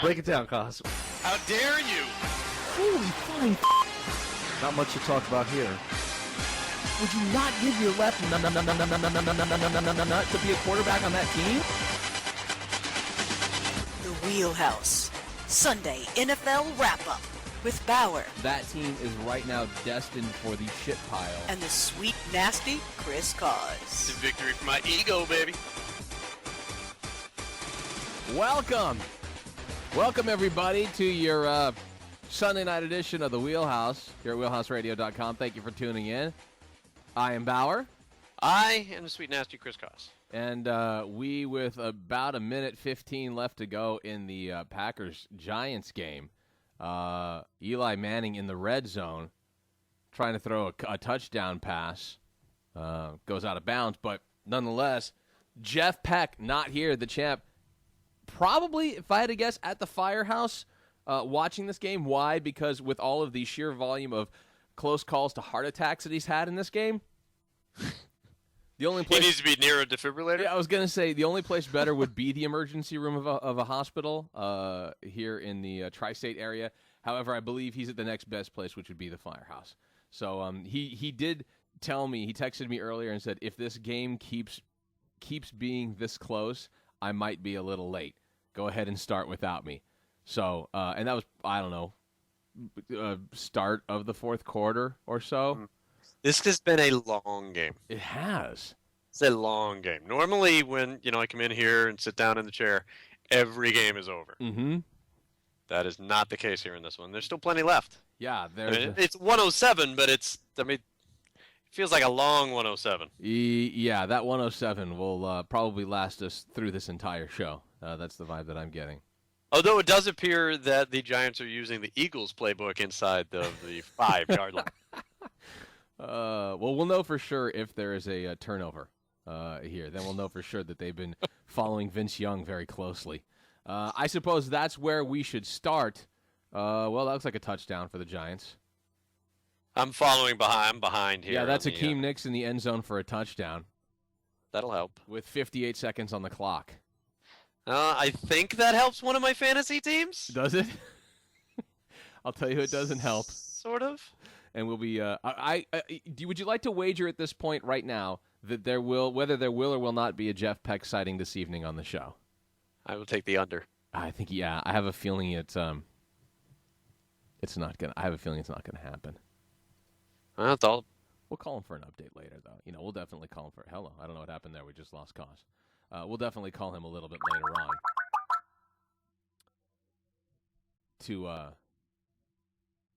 Break it down, Cos. How dare you? Holy fine. Not much to talk about here. Would you not give your left nut to be a quarterback on that team? The Wheelhouse. Sunday NFL wrap-up with Bauer. That team is right now destined for the shit pile. And the sweet, nasty Chris It's Cause. a victory for my ego, baby. Welcome, everybody, to your Sunday night edition of the Wheelhouse here at wheelhouseradio.com. Thank you for tuning in. I am Bauer. I am the sweet, nasty Chris Cos. And we, with about a minute 15 left to go in the Packers-Giants game, Eli Manning in the red zone, trying to throw a touchdown pass, goes out of bounds. But nonetheless, Jeff Peck, not here, the champ, probably, if I had to guess, at the firehouse watching this game. Why? Because with all of the sheer volume of close calls to heart attacks that he's had in this game, the only place He needs to be near a defibrillator. Yeah, I was gonna say the only place better would be the emergency room of a hospital here in the tri-state area. However, I believe he's at the next best place, which would be the firehouse. So he did tell me, he texted me earlier and said, if this game keeps being this close, I might be a little late. Go ahead and start without me. So and that was, I don't know, start of the fourth quarter or so. This has been a long game. It has. It's a long game. Normally, when I come in here and sit down in the chair, every game is over. Mm-hmm. That is not the case here in this one. There's still plenty left. Yeah, It's 107, but it feels like a long 107. Yeah, that 107 will probably last us through this entire show. That's the vibe that I'm getting. Although it does appear that the Giants are using the Eagles playbook inside of the 5-yard line. Well, we'll know for sure if there is a turnover here. Then we'll know for sure that they've been following Vince Young very closely. I suppose that's where we should start. Well, that looks like a touchdown for the Giants. I'm following behind. I'm behind here. Yeah, that's Akeem Nicks in the end zone for a touchdown. That'll help. With 58 seconds on the clock. I think that helps one of my fantasy teams. Does it? I'll tell you, it doesn't help. Sort of. And we'll be. Would you like to wager at this point right now that whether there will or will not be a Jeff Peck sighting this evening on the show? I will take the under. I think, yeah. I have a feeling it's not gonna. I have a feeling it's not gonna happen. That's all. We'll call him for an update later, though. We'll definitely call him for. Hello, I don't know what happened there. We just lost Cos. We'll definitely call him a little bit later on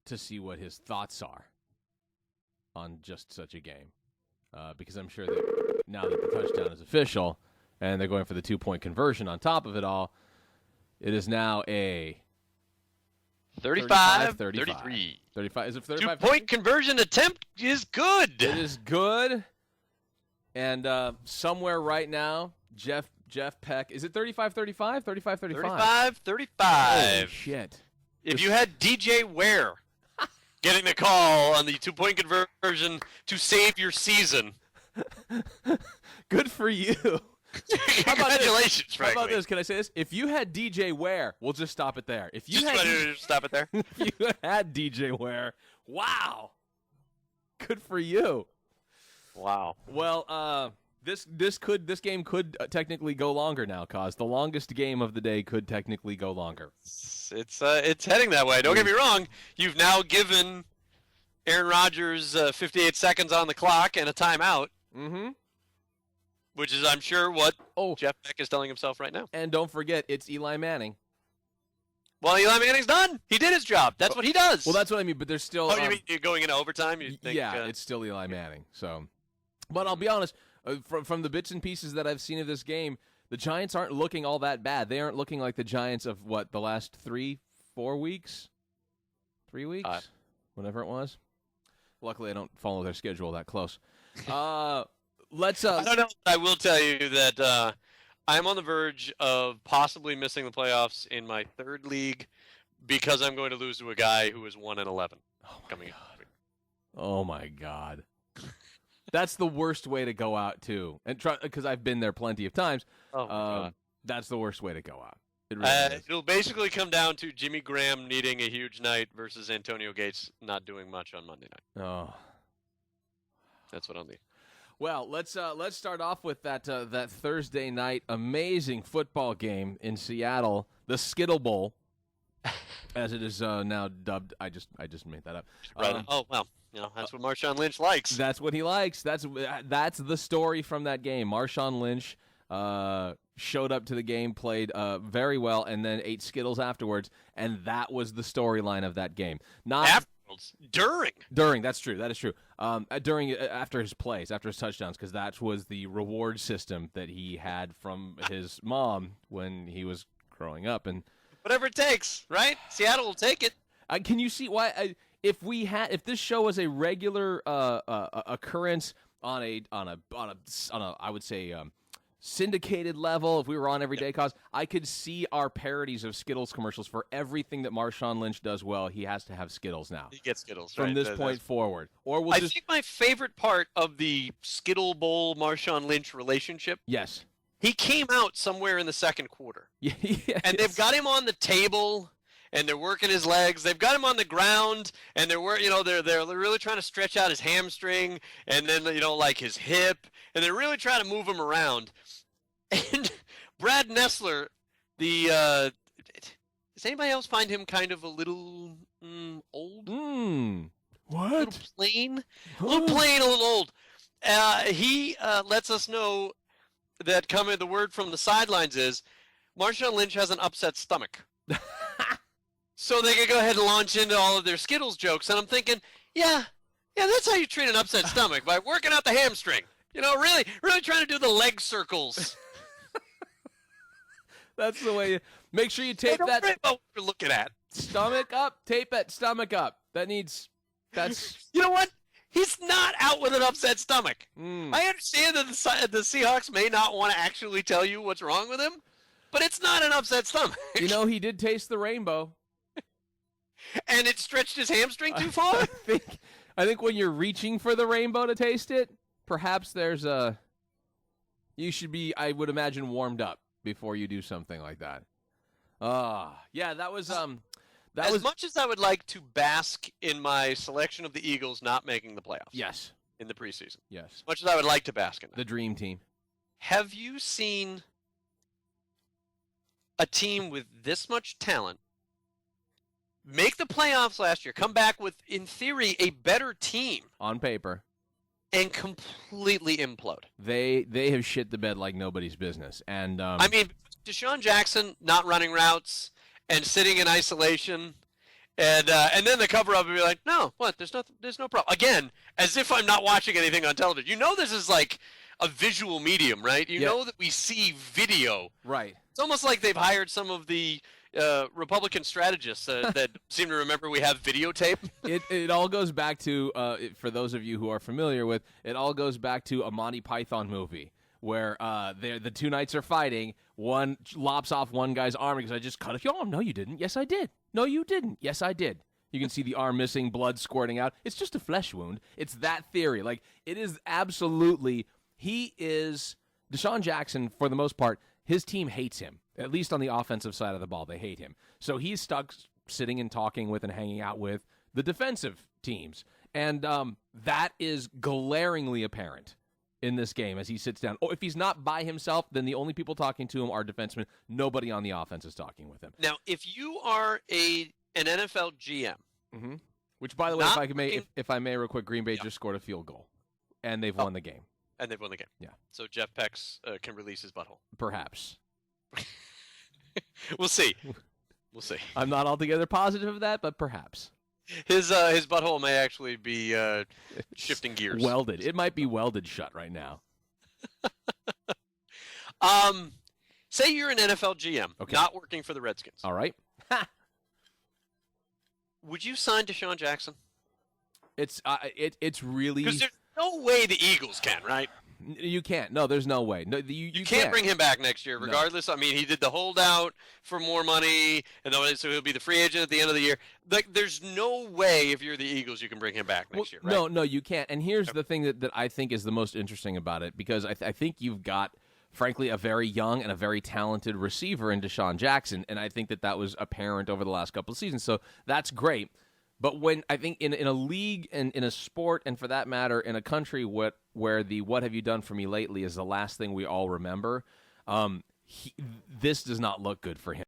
to see what his thoughts are on just such a game, because I'm sure that now that the touchdown is official and they're going for the 2-point conversion on top of it all, it is now a 35-33. 35. Is it 35? 2-point conversion attempt is good. It is good. And somewhere right now, Jeff Peck, is it 35-35? 35-35. 35-35. Holy shit. If you had DJ Ware getting the call on the 2-point conversion to save your season. Good for you. Congratulations, How about this? Can I say this? If you had DJ Ware, we'll just stop it there. If you stop it there. If you had DJ Ware, wow. Good for you. Wow. Well, this game could technically go longer now, Cos. The longest game of the day could technically go longer. It's heading that way. Don't get me wrong. You've now given Aaron Rodgers 58 seconds on the clock and a timeout. Mm-hmm. Which is, I'm sure, what Jeff Beck is telling himself right now. And don't forget, it's Eli Manning. Well, Eli Manning's done. He did his job. That's what he does. Well, that's what I mean, but there's still... Oh, you mean you're going into overtime? You think, yeah, it's still Eli Manning. So, but I'll be honest, from the bits and pieces that I've seen of this game, the Giants aren't looking all that bad. They aren't looking like the Giants of, the last 3-4 weeks? 3 weeks? Whatever it was. Luckily, I don't follow their schedule that close. Let's. I don't know. I will tell you that I'm on the verge of possibly missing the playoffs in my third league because I'm going to lose to a guy who is 1-11 coming in. Oh my God. That's the worst way to go out too, and try because I've been there plenty of times. Oh, my God. That's the worst way to go out. It really is. It'll basically come down to Jimmy Graham needing a huge night versus Antonio Gates not doing much on Monday night. Oh. That's what I'll need. Well, let's start off with that Thursday night amazing football game in Seattle, the Skittle Bowl, as it is now dubbed. I just made that up. Right. Oh well, that's what Marshawn Lynch likes. That's what he likes. That's the story from that game. Marshawn Lynch showed up to the game, played very well, and then ate Skittles afterwards, and that was the storyline of that game. Not afterwards, during. That's true. That is true. After his plays, after his touchdowns, because that was the reward system that he had from his mom when he was growing up, and whatever it takes, right? Seattle will take it. Can you see why? If this show was a regular occurrence on a I would say syndicated level, if we were on Everyday Cause, I could see our parodies of Skittles commercials for everything that Marshawn Lynch does well. He has to have Skittles now. He gets Skittles from this point forward. Or I think my favorite part of the Skittle Bowl Marshawn Lynch relationship. Yes. He came out somewhere in the second quarter. Yeah, and they've got him on the table, and they're working his legs. They've got him on the ground, and they're really trying to stretch out his hamstring, and then like his hip, and they're really trying to move him around. And Brad Nessler, does anybody else find him kind of a little old? What? A little plain, a little old. He lets us know that the word from the sidelines is Marshawn Lynch has an upset stomach. So they can go ahead and launch into all of their Skittles jokes. And I'm thinking, yeah, that's how you treat an upset stomach, by working out the hamstring. Really trying to do the leg circles. That's the way. Make sure you tape that. What you're looking at. Stomach up. Tape that stomach up. That's. You know what? He's not out with an upset stomach. I understand that the Seahawks may not want to actually tell you what's wrong with him, but it's not an upset stomach. He did taste the rainbow. And it stretched his hamstring too far? I think when you're reaching for the rainbow to taste it, perhaps you should be, I would imagine, warmed up before you do something like that. Yeah, that was as much as I would like to bask in my selection of the Eagles not making the playoffs. Yes. In the preseason. Yes. As much as I would like to bask in that. The dream team. Have you seen a team with this much talent make the playoffs last year, come back with, in theory, a better team on paper, and completely implode? They have shit the bed like nobody's business. And Deshaun Jackson not running routes and sitting in isolation, and then the cover-up would be like, no, what? There's no problem. Again, as if I'm not watching anything on television. This is like a visual medium, right? You know that we see video. Right. It's almost like they've hired some of the Republican strategists that seem to remember we have videotape. It all goes back to, for those of you who are familiar with, it all goes back to a Monty Python movie where the two knights are fighting. One lops off one guy's arm because I just cut off your arm. No, you didn't. Yes, I did. No, you didn't. Yes, I did. You can see the arm missing, blood squirting out. It's just a flesh wound. It's that theory. Like, it is absolutely, Deshaun Jackson, for the most part, his team hates him. At least on the offensive side of the ball, they hate him. So he's stuck sitting and talking with and hanging out with the defensive teams. And that is glaringly apparent in this game as he sits down. If he's not by himself, then the only people talking to him are defensemen. Nobody on the offense is talking with him. Now, if you are an NFL GM, which, by the way, if I may, real quick, Green Bay just scored a field goal, and they've won the game. And they've won the game. Yeah. So Jeff Pex can release his butthole. Perhaps. We'll see. I'm not altogether positive of that, but perhaps. His butthole may actually be shifting gears. Welded. It might be welded shut right now. Say you're an NFL GM, not working for the Redskins. All right. Would you sign Deshaun Jackson? It's really, because there's no way the Eagles can, right? You can't. No, there's no way. No, you can't bring him back next year, No. regardless. I mean, he did the holdout for more money, and so he'll be the free agent at the end of the year. Like, there's no way if you're the Eagles you can bring him back next year, right? No, you can't. And here's the thing that I think is the most interesting about it, because I think you've got, frankly, a very young and a very talented receiver in Deshaun Jackson, and I think that was apparent over the last couple of seasons. So that's great. But when I think in a league and in a sport, and for that matter, in a country where the "what have you done for me lately" is the last thing we all remember, this does not look good for him.